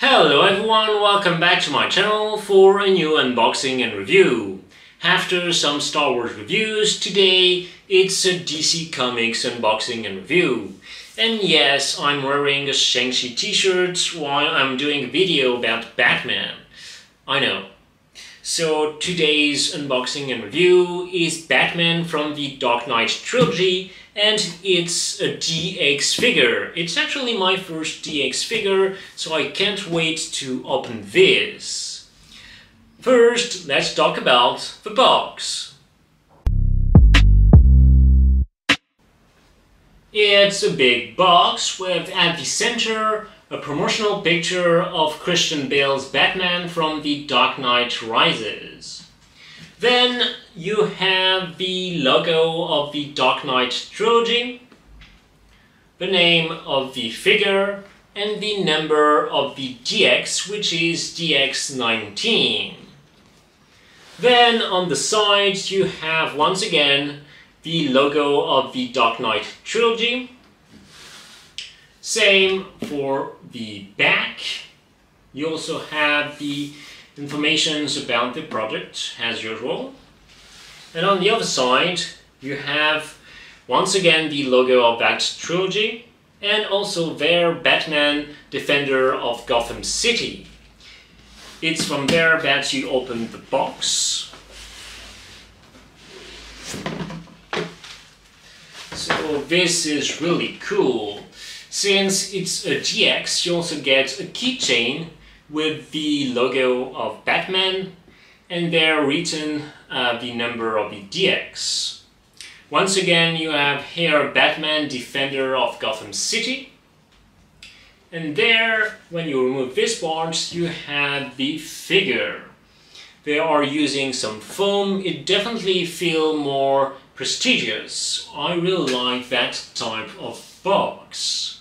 Hello everyone, welcome back to my channel for a new unboxing and review. After some Star Wars reviews, today it's a DC Comics unboxing and review. And yes, I'm wearing a Shang-Chi t-shirt while I'm doing a video about Batman. I know. So today's unboxing and review is Batman from the Dark Knight Trilogy, and it's a DX figure. It's actually my first DX figure, so I can't wait to open this. First, let's talk about the box. It's a big box with, at the center, a promotional picture of Christian Bale's Batman from The Dark Knight Rises. Then you have the logo of the Dark Knight Trilogy, the name of the figure, and the number of the DX, which is DX19. Then on the side you have once again the logo of the Dark Knight Trilogy. Same for the back. You also have the information about the product as usual. And on the other side you have once again the logo of that trilogy and also their Batman, Defender of Gotham City. It's from there that you open the box. So this is really cool. Since it's a DX, you also get a keychain with the logo of Batman and there written the number of the DX. Once again, you have here Batman, Defender of Gotham City. And there, when you remove this part, you have the figure. They are using some foam. It definitely feels more prestigious. I really like that type of box.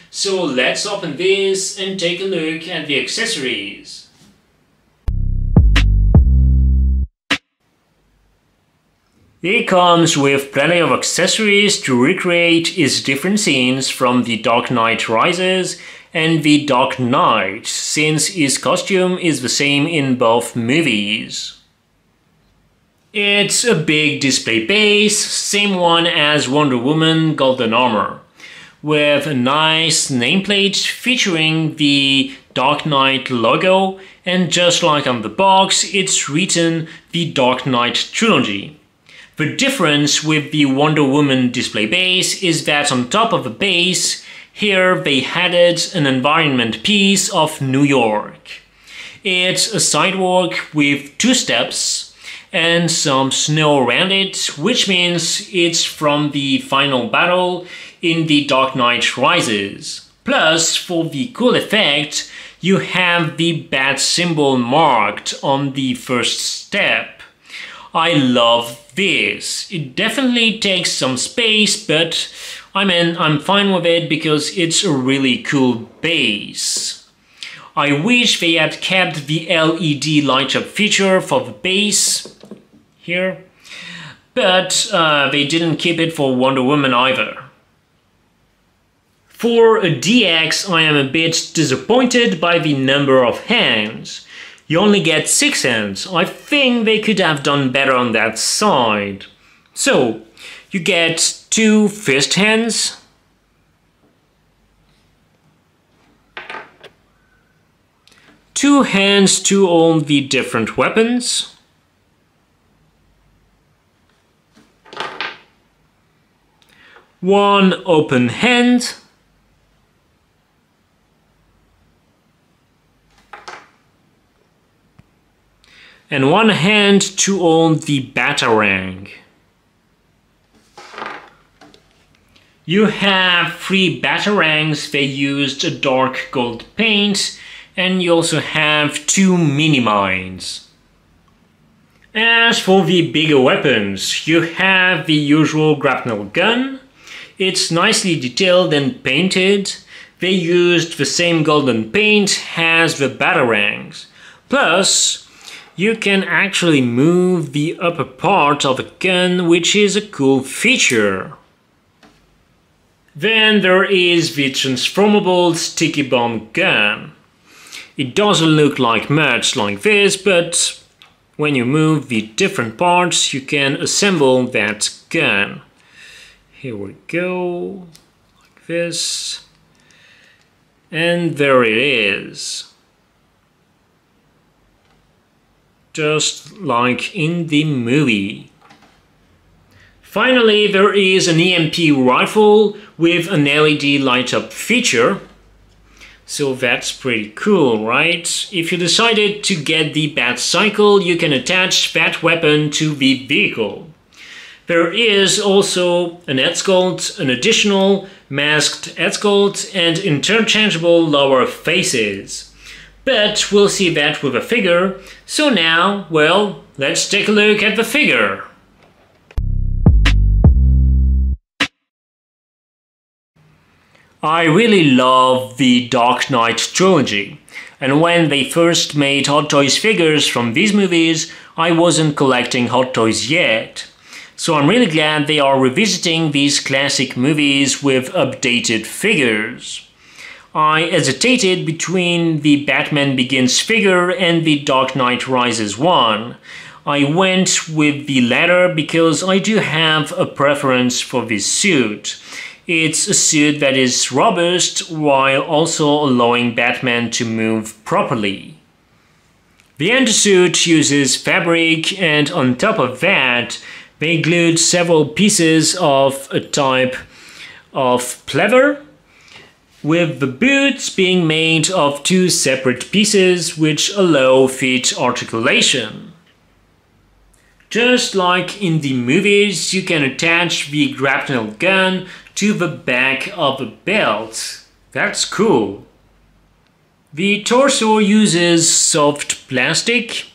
So let's open this and take a look at the accessories. It comes with plenty of accessories to recreate its different scenes from The Dark Knight Rises and The Dark Knight, since his costume is the same in both movies. It's a big display base, same one as Wonder Woman Golden Armor, with a nice nameplate featuring the Dark Knight logo, and just like on the box, it's written The Dark Knight Trilogy. The difference with the Wonder Woman display base is that on top of the base, here they added an environment piece of New York. It's a sidewalk with 2 steps and some snow around it, which means it's from the final battle in The Dark Knight Rises. Plus, for the cool effect, you have the bat symbol marked on the first step. I love this. It definitely takes some space, but I'm fine with it because it's a really cool base. I wish they had kept the LED light-up feature for the base here, but they didn't keep it for Wonder Woman either. For a DX, I am a bit disappointed by the number of hands. You only get 6 hands. I think they could have done better on that side. So, you get 2 fist hands, two hands to hold the different weapons, one open hand, and one hand to hold the batarang. You have 3 batarangs. They used a dark gold paint, and you also have 2 mini-mines. As for the bigger weapons, you have the usual grapnel gun. It's nicely detailed and painted. They used the same golden paint as the batarangs. Plus, you can actually move the upper part of the gun, which is a cool feature. Then there is the transformable sticky bomb gun. It doesn't look like much like this, but when you move the different parts, you can assemble that gun. Here we go, like this. And there it is. Just like in the movie. Finally, there is an EMP rifle with an LED light-up feature. So that's pretty cool, right? If you decided to get the Bat Cycle, you can attach that weapon to the vehicle. There is also an Headsculpt, an additional masked Headsculpt, and interchangeable lower faces. But we'll see that with a figure, so now, well, let's take a look at the figure. I really love the Dark Knight trilogy, and when they first made Hot Toys figures from these movies, I wasn't collecting Hot Toys yet. So I'm really glad they are revisiting these classic movies with updated figures. I hesitated between the Batman Begins figure and the Dark Knight Rises one. I went with the latter because I do have a preference for this suit. It's a suit that is robust while also allowing Batman to move properly. The undersuit uses fabric, and on top of that, they glued several pieces of a type of pleather, with the boots being made of two separate pieces which allow feet articulation. Just like in the movies, you can attach the grapnel gun to the back of a belt. That's cool. The torso uses soft plastic,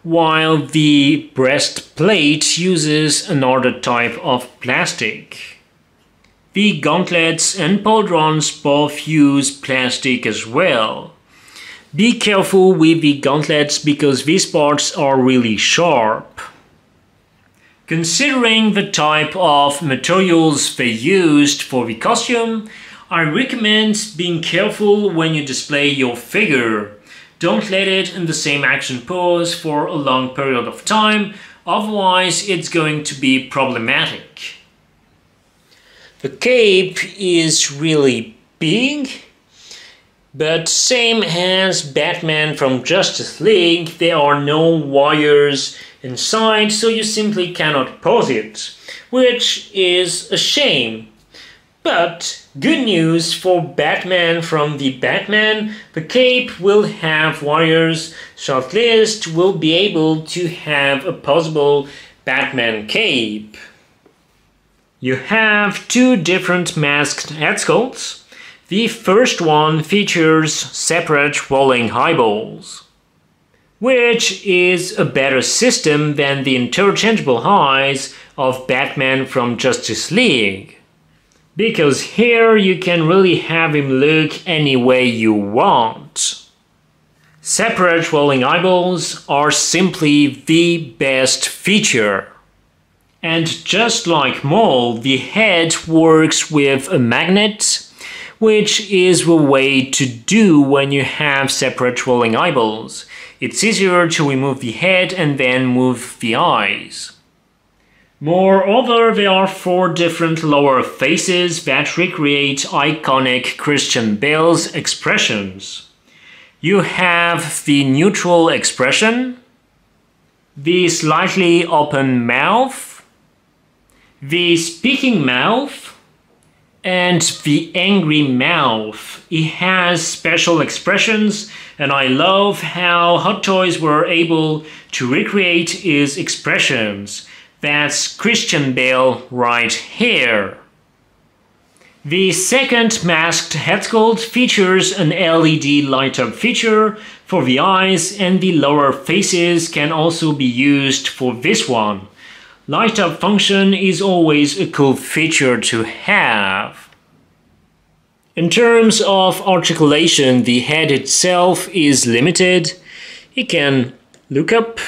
while the breastplate uses another type of plastic. The gauntlets and pauldrons both use plastic as well. Be careful with the gauntlets because these parts are really sharp. Considering the type of materials they used for the costume, I recommend being careful when you display your figure. Don't let it in the same action pose for a long period of time, otherwise it's going to be problematic. The cape is really big, but same as Batman from Justice League, there are no wires inside, so you simply cannot pose it, which is a shame. But good news for Batman from the Batman, the cape will have wires, so at least we'll be able to have a possible Batman cape. You have two different masked head sculpts. The first one features separate rolling eyeballs, which is a better system than the interchangeable eyes of Batman from Justice League. Because here you can really have him look any way you want. Separate rolling eyeballs are simply the best feature. And just like Mole, the head works with a magnet, which is the way to do when you have separate rolling eyeballs. It's easier to remove the head and then move the eyes. Moreover, there are 4 different lower faces that recreate iconic Christian Bale's expressions. You have the neutral expression, the slightly open mouth, the speaking mouth, and the angry mouth. He has special expressions, and I love how Hot Toys were able to recreate his expressions. That's Christian Bale right here. The second masked head sculpt features an LED light-up feature for the eyes, and the lower faces can also be used for this one. Light-up function is always a cool feature to have. In terms of articulation, the head itself is limited. You can look up,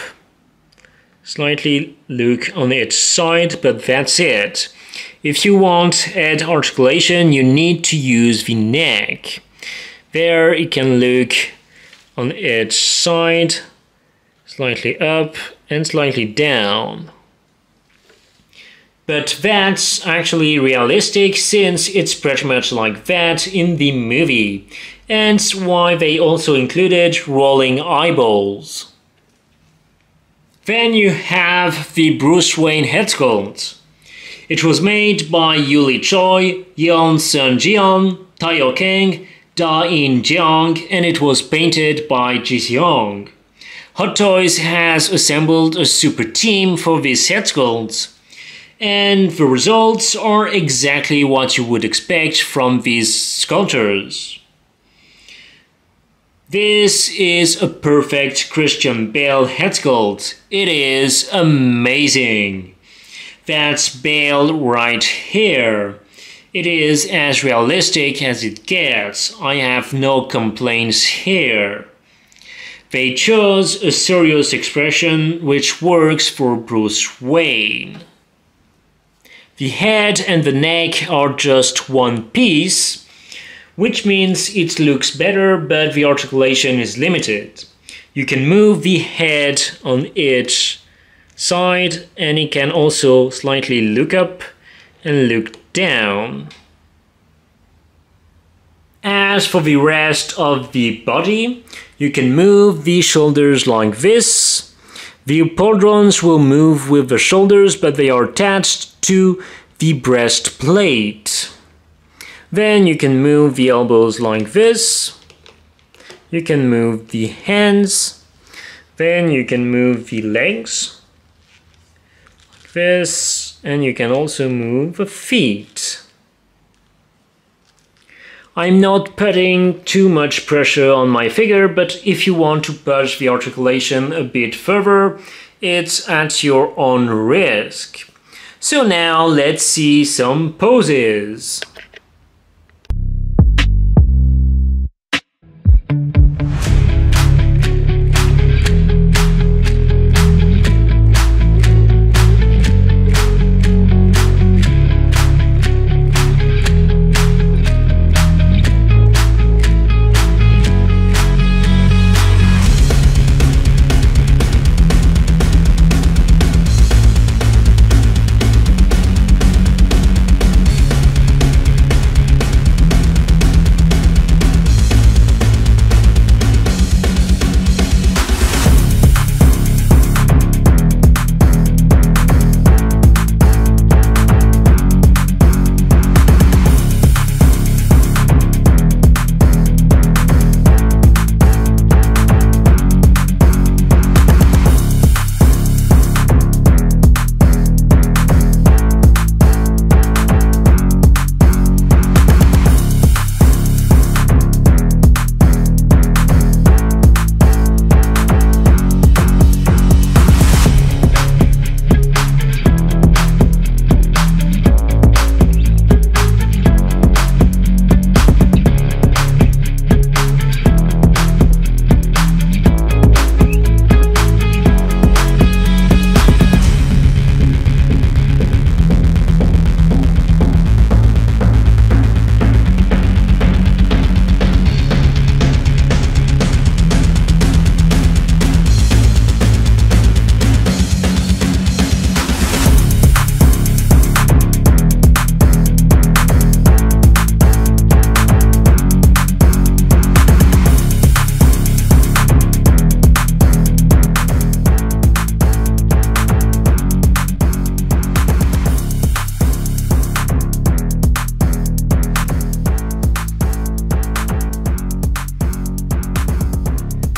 slightly look on its side, but that's it. If you want head articulation, you need to use the neck. There you can look on each side, slightly up and slightly down. But that's actually realistic since it's pretty much like that in the movie, and why they also included rolling eyeballs. Then you have the Bruce Wayne Headsculpt. It was made by Yuli Choi, Yeon Sun-jian, Tayo Kang, Da-in Jiang, and it was painted by Ji Seong. Hot Toys has assembled a super team for this Headsculpt, and the results are exactly what you would expect from these sculptors. This is a perfect Christian Bale Headsculpt. It is amazing. That's Bale right here. It is as realistic as it gets. I have no complaints here. They chose a serious expression which works for Bruce Wayne. The head and the neck are just one piece, which means it looks better, but the articulation is limited. You can move the head on each side, and it can also slightly look up and look down. As for the rest of the body, you can move the shoulders like this. The pauldrons will move with the shoulders, but they are attached to the breastplate. Then you can move the elbows like this. You can move the hands. Then you can move the legs like this. And you can also move the feet. I'm not putting too much pressure on my figure, but if you want to push the articulation a bit further, it's at your own risk. So now let's see some poses.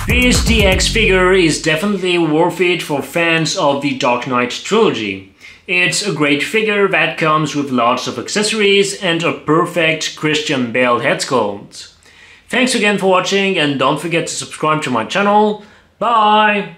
This DX figure is definitely worth it for fans of the Dark Knight trilogy. It's a great figure that comes with lots of accessories and a perfect Christian Bale headsculpt. Thanks again for watching and don't forget to subscribe to my channel. Bye!